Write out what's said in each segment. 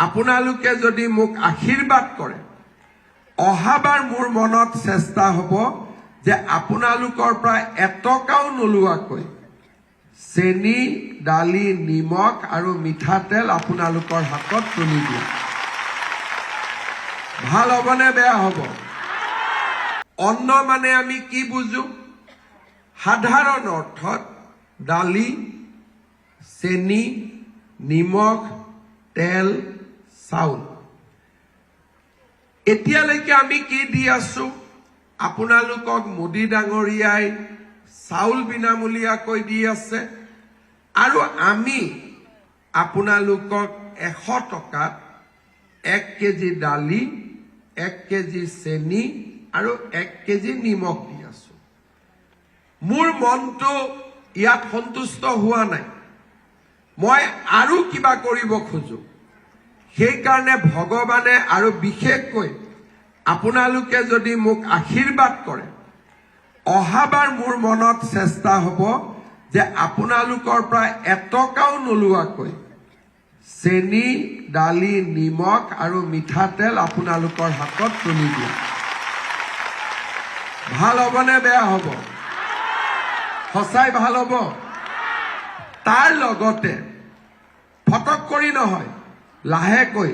আপোনালোকে যদি মোক আশীৰ্বাদ কৰে অহাবাৰ মোৰ মনত চেষ্টা হ'ব যে আপোনালোকৰ পৰা এটকাও নোলোৱাকৈ চেনি দালি নিমখ আৰু মিঠাতেল আপোনালোকৰ হাতত তুলি দিয়া ভাল হ'বনে বেয়া হ'ব অন্ন মানে আমি কি বুজো সাধাৰণ অৰ্থত দালি চেনি নিমখ তেল চাউল এতিয়ালৈকে আমি কি দি আছো আপোনালোকক মোদী ডাঙৰীয়াই চাউল বিনামূলীয়াকৈ দি আছে আৰু আমি আপোনালোকক 100 টকাত 1 কেজি দালি 1 কেজি চেনি আৰু 1 কেজি নিমখ দি আছো মোৰ মনটো ইয়াত সন্তুষ্ট হোৱা নাই মই আৰু কিবা কৰিব খোজো সেই কাৰণে ভগৱানে আৰু বিশেষকৈ আপোনালোকে যদি মোক আশীৰ্বাদ কৰে অহাবাৰ মোৰ মনত চেষ্টা হ'ব যে আপোনালোকৰ পৰা এটকাও নোলোৱাকৈ চেনি দালি নিমখ আৰু মিঠাতেল আপোনালোকৰ হাতত তুলি দিয়া ভাল হ'বনে বেয়া হ'ব সঁচাই ভাল হ'ব তাৰ লগতে ফটক কৰি নহয় লাহেকৈ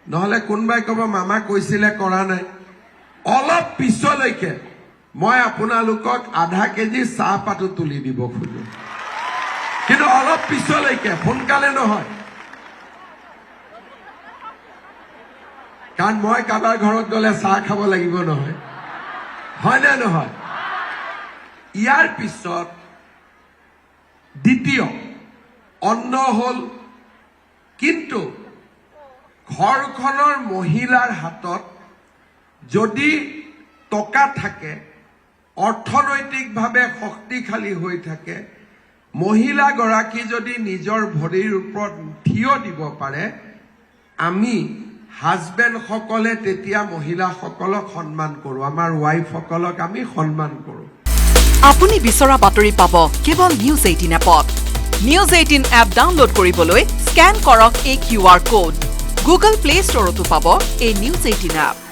নহলে কোনবাই ক'ব মামা কৈছিলে কৰা নাই অলপ পিছলৈকে মই আপোনালোকক আধা কেজি চাহপাতো তুলি দিব খোজো কিন্তু অলপ পিছলৈকে সোনকালে নহয় কাৰণ মই কাবাৰ ঘৰত গলে চাহ খাব লাগিব নহয় হয় নে নহয় ইয়াৰ পিছত দ্বিতীয় অন্ন হল কিন্তু ঘৰখনৰ মহিলাৰ হাতত যদি টকা থাকে অৰ্থনৈতিকভাৱে শক্তিশালী হৈ থাকে মহিলা গৰাকী যদি নিজৰ ভৰিৰ ওপৰত থিয় দিব পাৰে আমি হাজবেণ্ড সকলে তেতিয়া মহিলাসকলক সন্মান কৰো আমাৰ ওয়াইফ সকলক আমি সন্মান কৰো আপুনি বিচৰা বাতৰি পাব কেৱল নিউজ 18 এপত নিউজ 18 এপ ডাউনলোড কৰিবলৈ স্ক্যান কৰক এই QR কোড গুগল প্লে ষ্টৰতো পাব এই নিউজ 18 এপ